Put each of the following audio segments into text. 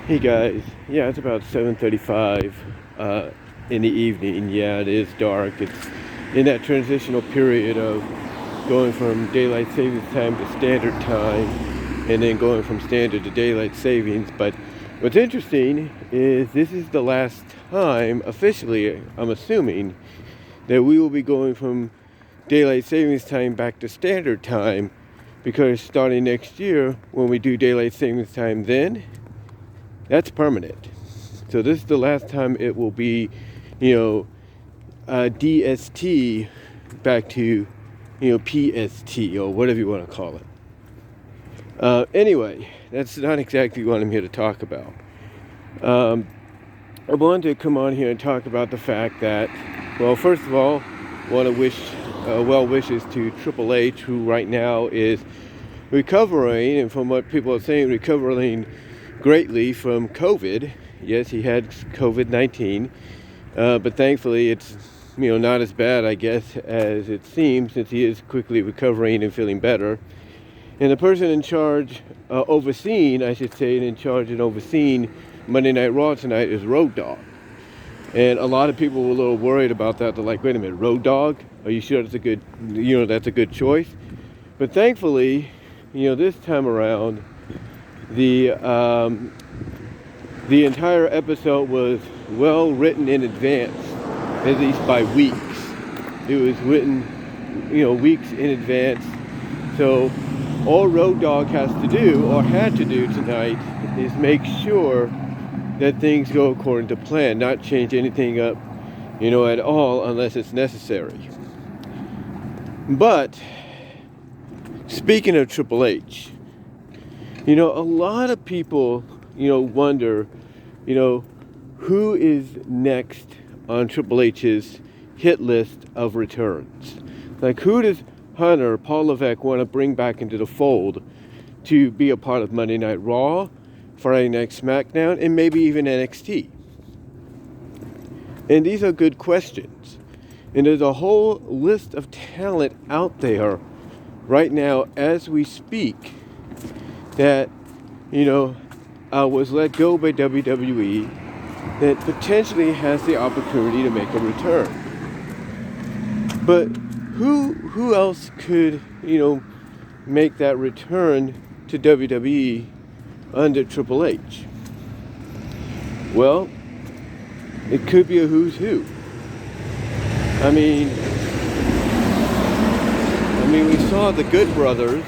Hey guys, yeah, it's about 7:35 in the evening. Yeah, it is dark. It's in that transitional period of going from daylight savings time to standard time, and then going from standard to daylight savings. But what's interesting is this is the last time, officially, I'm assuming, that we will be going from daylight savings time back to standard time, because starting next year, when we do daylight savings time, then that's permanent. So this is the last time it will be, DST back to, PST or whatever you want to call it. Anyway, that's not exactly what I'm here to talk about. I wanted to come on here and talk about the fact that, well, first of all, I want to wish well wishes to Triple H, who right now is recovering, and from what people are saying, recovering greatly from COVID. Yes, he had COVID-19, but thankfully it's not as bad, I guess, as it seems, since he is quickly recovering and feeling better. And the person in charge, overseeing and overseeing Monday Night Raw tonight is Road Dogg. And a lot of people were a little worried about that. They're like, wait a minute, Road Dogg? Are you sure that's a good, that's a good choice? But thankfully, this time around, the entire episode was well written in advance, at least by weeks. It was written, weeks in advance. So all Road Dogg has to do, or had to do tonight, is make sure that things go according to plan, not change anything up, at all, unless it's necessary. But speaking of Triple H, a lot of people, wonder, who is next on Triple H's hit list of returns? Like, who does Hunter, Paul Levesque, want to bring back into the fold to be a part of Monday Night Raw, Friday Night SmackDown, and maybe even NXT? And these are good questions. And there's a whole list of talent out there right now as we speak that, was let go by WWE, that potentially has the opportunity to make a return. But who else could, make that return to WWE under Triple H? Well, it could be a who's who. I mean, we saw the Good Brothers,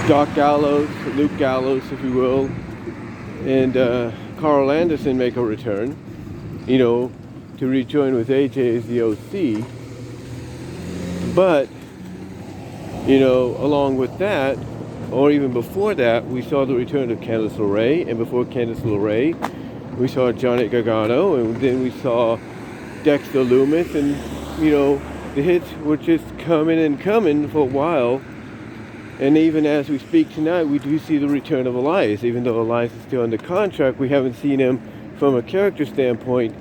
Doc Gallows, Luke Gallows, if you will, and Carl Anderson make a return, to rejoin with AJ as the OC. But, along with that, or even before that, we saw the return of Candice LeRae, and before Candice LeRae, we saw Johnny Gargano, and then we saw Dexter Lumis, and, the hits were just coming for a while. And even as we speak tonight, we do see the return of Elias. Even though Elias is still under contract, we haven't seen him from a character standpoint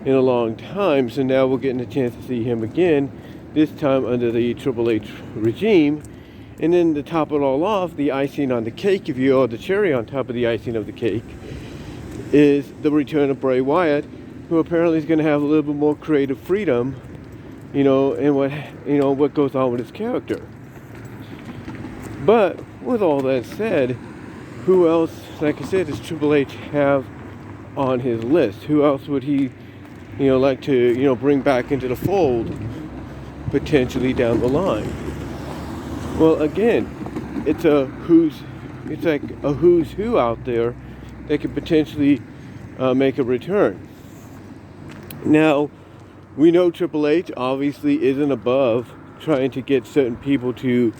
in a long time. So now we're getting a chance to see him again, this time under the Triple H regime. And then to top it all off, the icing on the cake, if you will, the cherry on top of the icing of the cake, is the return of Bray Wyatt, who apparently is going to have a little bit more creative freedom, in what goes on with his character. But with all that said, who else, like I said, does Triple H have on his list? Who else would he, like to, bring back into the fold potentially down the line? Well, again, it's like a who's who out there that could potentially make a return. Now, we know Triple H obviously isn't above trying to get certain people to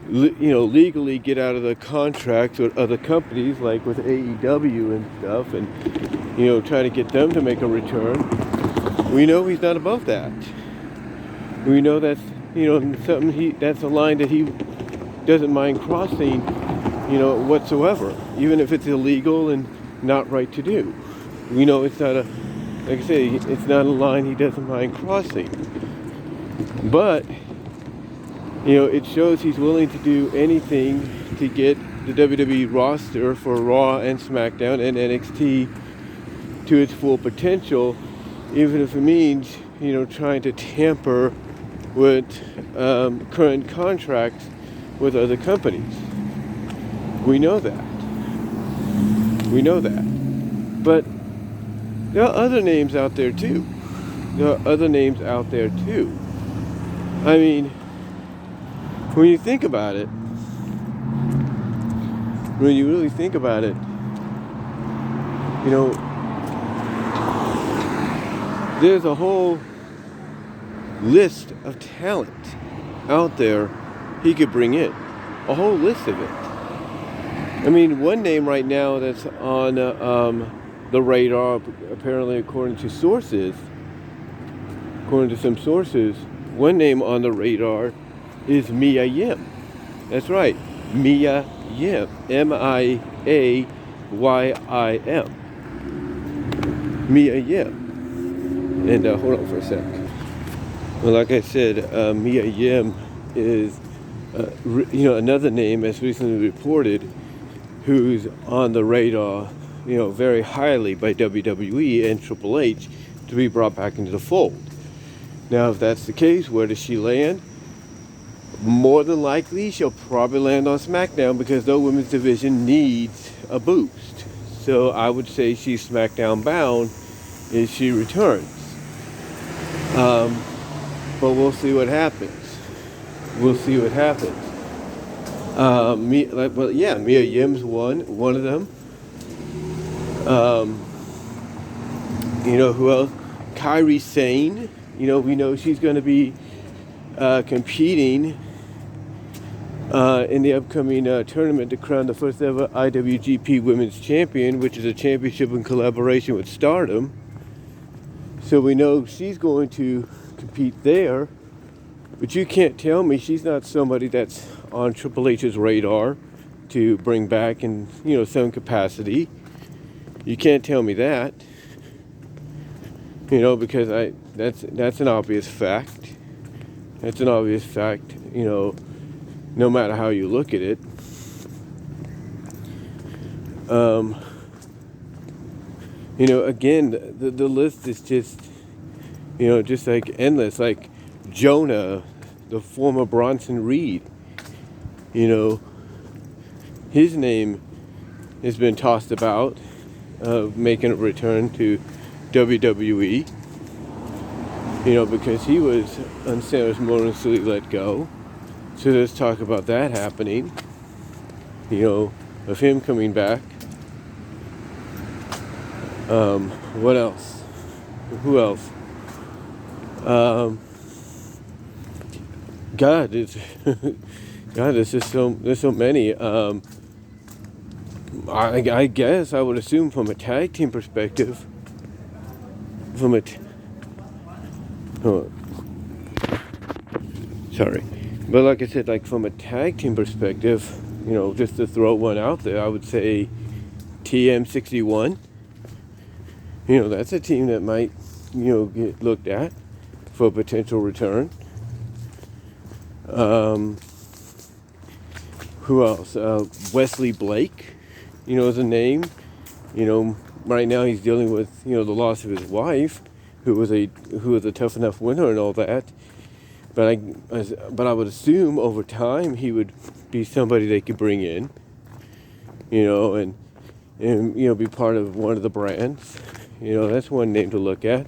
legally get out of the contracts with other companies, like with AEW and stuff, and, try to get them to make a return. We know he's not above that. We know that's, that's a line that he doesn't mind crossing, whatsoever, even if it's illegal and not right to do. We know it's not like I say, it's not a line he doesn't mind crossing. But, it shows he's willing to do anything to get the WWE roster for Raw and SmackDown and NXT to its full potential, even if it means, trying to tamper with current contracts with other companies. We know that. But there are other names out there too. I mean, when you think about it, when you really think about it, there's a whole list of talent out there he could bring in. A whole list of it. I mean, one name right now that's on the radar, apparently according to some sources, one name on the radar is Mia Yim. That's right, Mia Yim. Miayim. Mia Yim. And hold on for a sec. Well, like I said, Mia Yim is, another name as recently reported, who's on the radar, very highly by WWE and Triple H to be brought back into the fold. Now, if that's the case, where does she land? More than likely, she'll probably land on SmackDown because the women's division needs a boost. So I would say she's SmackDown bound if she returns. But we'll see what happens. Mia Yim's one of them. Who else? Kairi Sane. We know she's going to be competing in the upcoming tournament to crown the first ever IWGP Women's Champion, which is a championship in collaboration with Stardom. So we know she's going to compete there. But you can't tell me she's not somebody that's on Triple H's radar to bring back in, some capacity. You can't tell me that. Because that's an obvious fact. No matter how you look at it. Again, the list is just like endless. Like Jonah, the former Bronson Reed, his name has been tossed about, making a return to WWE, because he was unceremoniously let go. So there's talk about that happening, of him coming back. What else? Who else? There's so many. I guess I would assume from a tag team perspective, but like I said, like from a tag team perspective, just to throw one out there, I would say TM61. That's a team that might, get looked at for a potential return. Who else? Wesley Blake, is a name. Right now he's dealing with, the loss of his wife, who was a tough enough winner and all that. But I would assume over time he would be somebody they could bring in, and be part of one of the brands. That's one name to look at.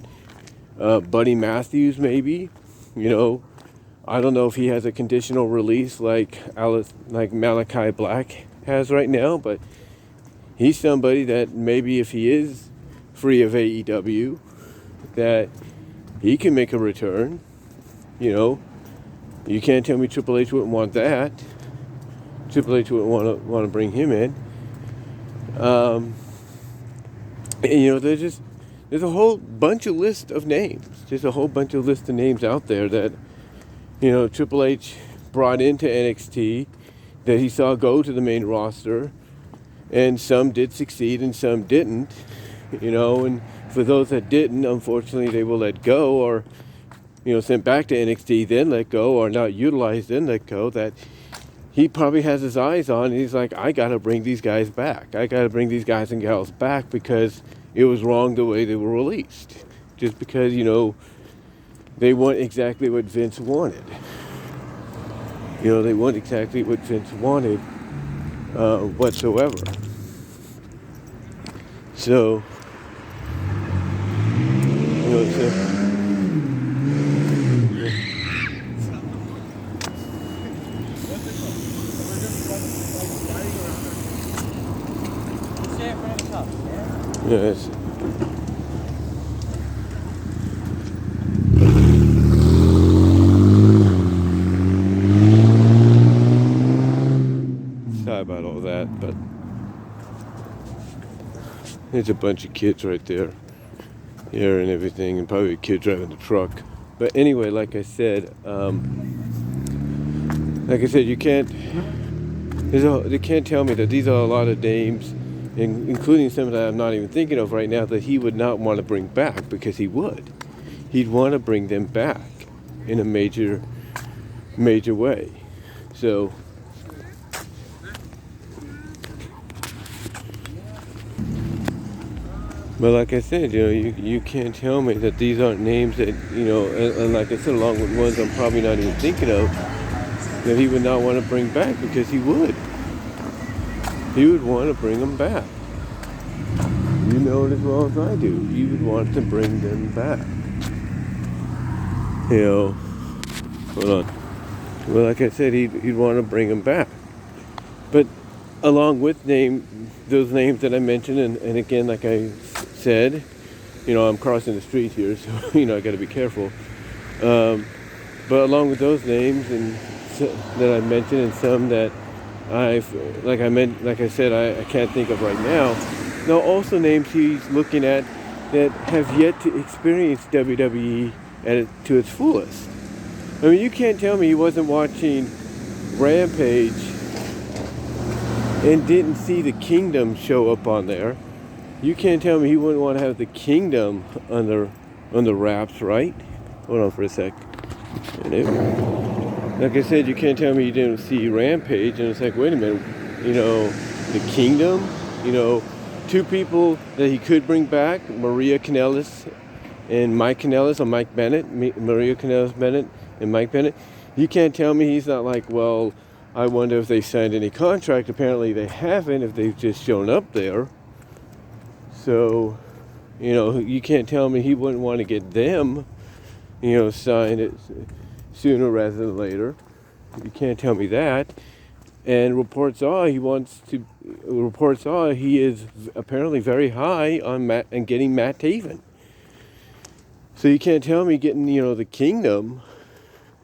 Buddy Matthews, maybe. I don't know if he has a conditional release like Malachi Black has right now, but he's somebody that maybe if he is free of AEW, that he can make a return. You can't tell me Triple H wouldn't want that. Triple H wouldn't want to bring him in. And, there's a whole bunch of list of names. There's a whole bunch of list of names out there that, Triple H brought into NXT, that he saw go to the main roster, and some did succeed and some didn't, and for those that didn't, unfortunately, they were let go or, sent back to NXT, then let go, or not utilized, then let go. That, he probably has his eyes on, and he's like, I gotta bring these guys back. I gotta bring these guys and gals back because it was wrong the way they were released. Just because, they weren't exactly what Vince wanted. They weren't exactly what Vince wanted whatsoever. So, yes. Sorry about all that, but there's a bunch of kids right there, here and everything, and probably a kid driving the truck. But anyway, like I said, you can't. They can't tell me that these are a lot of names, including some that I'm not even thinking of right now, that he would not want to bring back, because he would. He'd want to bring them back in a major way. So, but like I said, you can't tell me that these aren't names that, and like I said, along with ones I'm probably not even thinking of, that he would not want to bring back, because he would. He would want to bring them back. You know it as well as I do. He would want to bring them back. Hold on. Well, like I said, he'd want to bring them back. But along with those names that I mentioned, and again, like I said, I'm crossing the street here, so I got to be careful. But along with those names and that I mentioned, and some that I can't think of right now. There are also names he's looking at that have yet to experience WWE to its fullest. I mean, you can't tell me he wasn't watching Rampage and didn't see the Kingdom show up on there. You can't tell me he wouldn't want to have the Kingdom under wraps, right? Hold on for a sec. Like I said, you can't tell me you didn't see Rampage, and it's like, wait a minute, the Kingdom, two people that he could bring back, Maria Kanellis and Mike Kanellis, or Mike Bennett, Maria Kanellis Bennett and Mike Bennett. You can't tell me he's not like, well, I wonder if they signed any contract. Apparently they haven't, if they've just shown up there. So, you can't tell me he wouldn't want to get them, signed it sooner rather than later. You can't tell me that. And reports are he is apparently very high on getting Matt Taven. So you can't tell me getting, the Kingdom,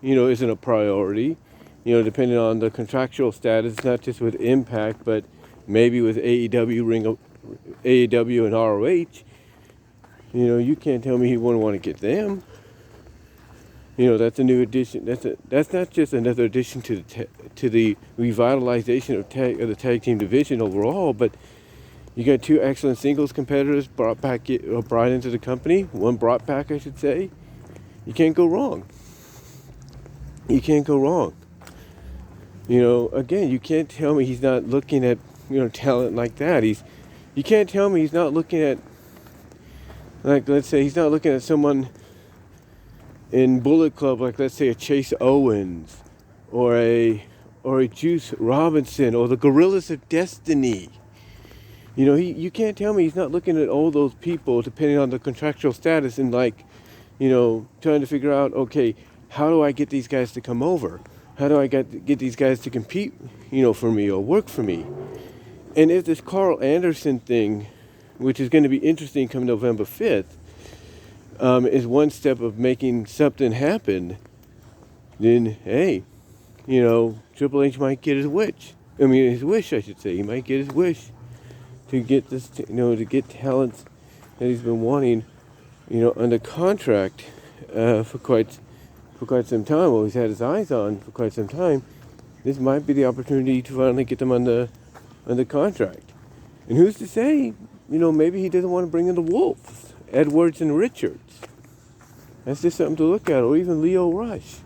isn't a priority, depending on the contractual status, not just with Impact, but maybe with AEW and ROH. You can't tell me he wouldn't want to get them. That's a new addition. That's not just another addition to the revitalization of the tag team division overall, but you got two excellent singles competitors brought into the company. One brought back, I should say. You can't go wrong. Again, you can't tell me he's not looking at talent like that. You can't tell me he's not looking at, like, let's say he's not looking at someone in Bullet Club, like, let's say a Chase Owens or a Juice Robinson or the Gorillas of Destiny. You can't tell me he's not looking at all those people, depending on the contractual status, and trying to figure out, okay, how do I get these guys to come over? How do I get these guys to compete, for me or work for me? And if this Carl Anderson thing, which is going to be interesting come November 5th, is one step of making something happen, then, hey, Triple H might get his wish. His wish, I should say. He might get his wish to get this, to get talents that he's been wanting, under contract for quite some time. Well, he's had his eyes on for quite some time. This might be the opportunity to finally get them under contract. And who's to say, maybe he doesn't want to bring in the Wolves, Edwards and Richards. That's just something to look at, or even Leo Rush.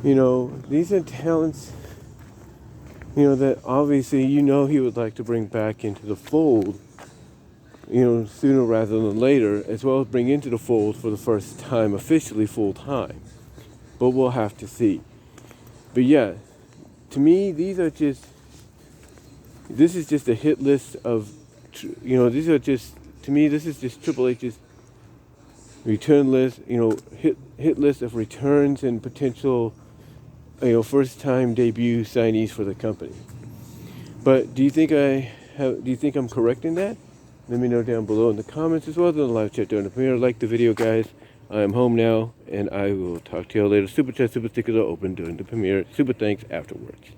These are talents that obviously he would like to bring back into the fold, sooner rather than later, as well as bring into the fold for the first time officially full time. But we'll have to see. But yeah, to me, this is just a hit list of, these are just, to me, this is just Triple H's return list, hit list of returns and potential, first time debut signees for the company. But do you think I'm correct in that? Let me know down below in the comments, as well as in the live chat during the premiere. Like the video, guys. I am home now, and I will talk to you all later. Super chat, super stickers are open during the premiere. Super thanks afterwards.